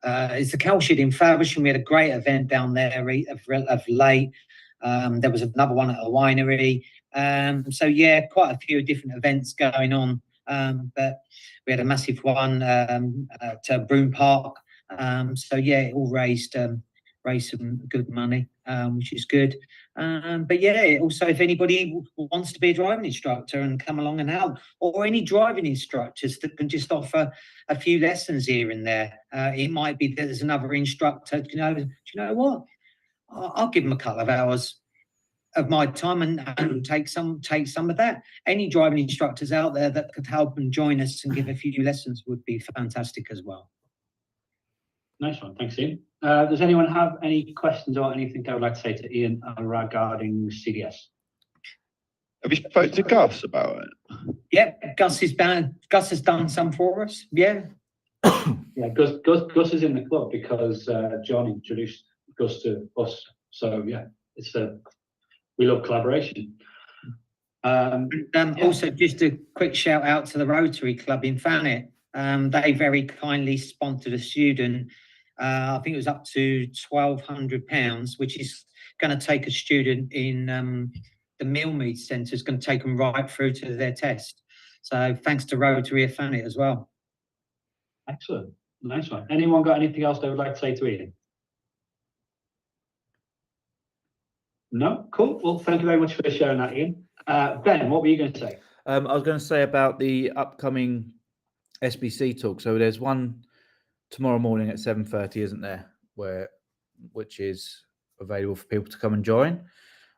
It's the Cowshed in Faversham. We had a great event down there of late. There was another one at a winery. So yeah, quite a few different events going on. But we had a massive one at Broome Park. So yeah, it all raised some good money, which is good. But yeah, also if anybody wants to be a driving instructor and come along and help, or any driving instructors that can just offer a few lessons here and there, it might be that there's another instructor. Do you know what? I'll give them a couple of hours of my time and take some of that. Any driving instructors out there that could help and join us and give a few lessons would be fantastic as well. Nice one, thanks, Ian. Does anyone have any questions or anything I would like to say to Ian regarding CDS? Have you spoken to Gus about it? Yeah, Gus has done some for us. Yeah. Yeah, Gus is in the club because John introduced Gus to us. So yeah, we love collaboration. Also, just a quick shout out to the Rotary Club in Thanet. They very kindly sponsored a student. I think it was up to £1,200, which is going to take a student in the Millmead Centre. Is going to take them right through to their test. So thanks to Rotary of Thanet as well. Excellent, nice one. Anyone got anything else they would like to say to Ian? No, cool. Well, thank you very much for sharing that, Ian. Ben, what were you going to say? I was going to say about the upcoming SBC talk. So there's one tomorrow morning at 7:30, isn't there? Which is available for people to come and join.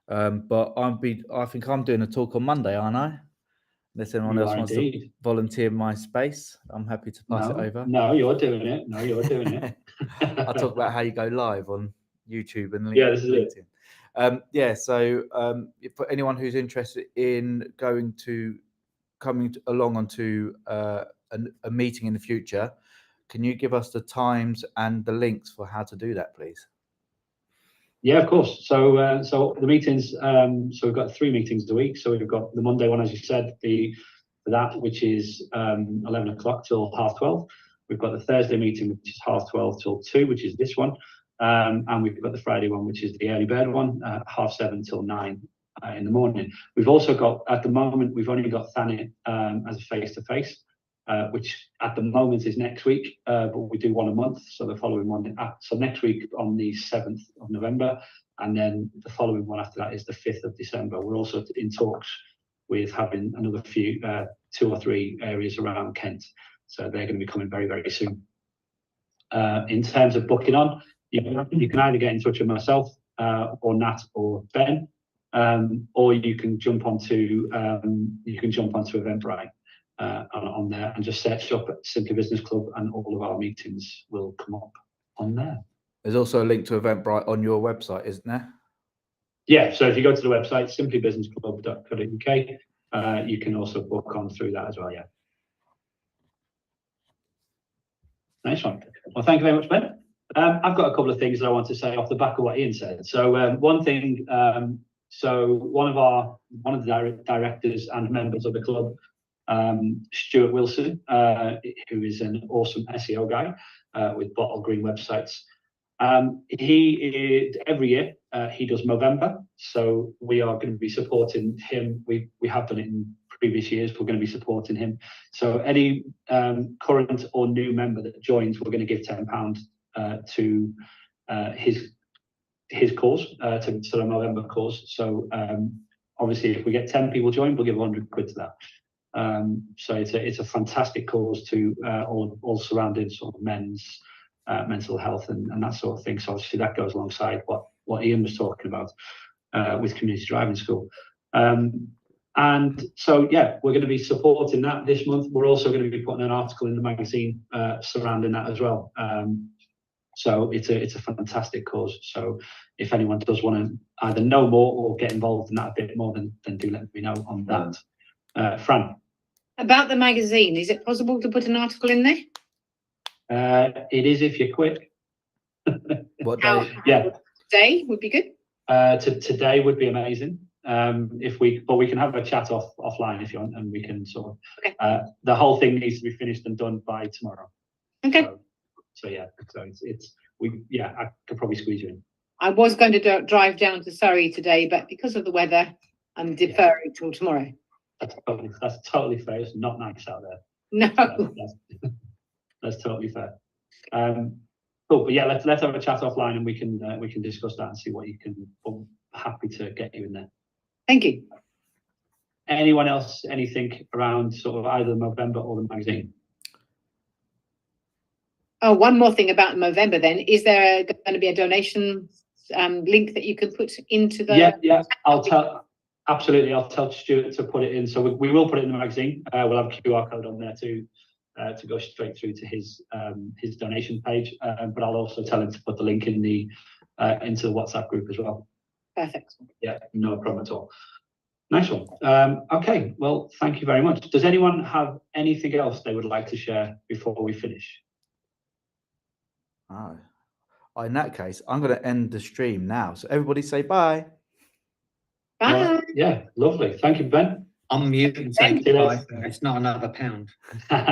But I think I'm doing a talk on Monday, aren't I? Unless anyone else wants to volunteer my space, I'm happy to pass it over. No, you're doing it. No, you're doing it. I'll talk about how you go live on YouTube and LinkedIn. Yeah, this is it. So for anyone who's interested in coming along onto a meeting in the future, can you give us the times and the links for how to do that, please? Yeah, of course. So the meetings. So we've got 3 meetings a week. So we've got the Monday one, as you said, which is 11 o'clock till 12:30. We've got the Thursday meeting, which is 12:30 till 2, which is this one. And we've got the Friday one, which is the early bird one, 7:30 till 9 in the morning. We've also got, at the moment, we've only got Thanet as a face-to-face, which at the moment is next week, but we do one a month. So the following one, so next week on the 7th of November, and then the following one after that is the 5th of December. We're also in talks with having another few, 2 or 3 areas around Kent. So they're going to be coming very, very soon. In terms of booking on, you can either get in touch with myself or Nat or Ben, or you can jump onto Eventbrite on there and just search up Simply Business Club, and all of our meetings will come up on there. There's also a link to Eventbrite on your website, isn't there? Yeah, so if you go to the website simplybusinessclub.co.uk, you can also book on through that as well. Yeah. Nice one. Well, thank you very much, Ben. I've got a couple of things that I want to say off the back of what Ian said. So one thing, so one of the directors and members of the club, Stuart Wilson, who is an awesome SEO guy with Bottle Green websites. Every year he does Movember, so we are going to be supporting him. We have done it in previous years. We're going to be supporting him. So any current or new member that joins, we're going to give £10 to his his cause, to the November cause. So obviously, if we get 10 people join, we'll give 100 quid to that. So it's a fantastic cause to all surrounding sort of men's mental health and that sort of thing. So obviously that goes alongside what Ian was talking about with Community Driving School. And so, yeah, we're going to be supporting that this month. We're also going to be putting an article in the magazine surrounding that as well. So it's a fantastic cause. So if anyone does want to either know more or get involved in that a bit more, then do let me know on that. Fran? About the magazine, is it possible to put an article in there? It is if you're quick. What How, day? Yeah. Today would be good. Today would be amazing. But we can have a chat offline if you want, and we can sort of. Okay. The whole thing needs to be finished and done by tomorrow. Okay. So yeah, so I could probably squeeze you in. I was going to drive down to Surrey today, but because of the weather, I'm deferring till tomorrow. That's totally fair. It's not nice out there. No. That's totally fair. Cool, but yeah, let's have a chat offline and we can discuss that and see what you can. I'm happy to get you in there. Thank you. Anyone else? Anything around sort of either November or the magazine? Oh, one more thing about November then. Is there going to be a donation link that you can put into the... Yeah, I'll tell Stuart to put it in. So we will put it in the magazine. We'll have a QR code on there to go straight through to his donation page. But I'll also tell him to put the link in the into the WhatsApp group as well. Perfect. Yeah, no problem at all. Nice one. Okay, well, thank you very much. Does anyone have anything else they would like to share before we finish? Oh. In that case, I'm going to end the stream now. So everybody say bye. Bye. Yeah, lovely. Thank you, Ben. Unmute and say Thank you. goodbye. It's not another pound.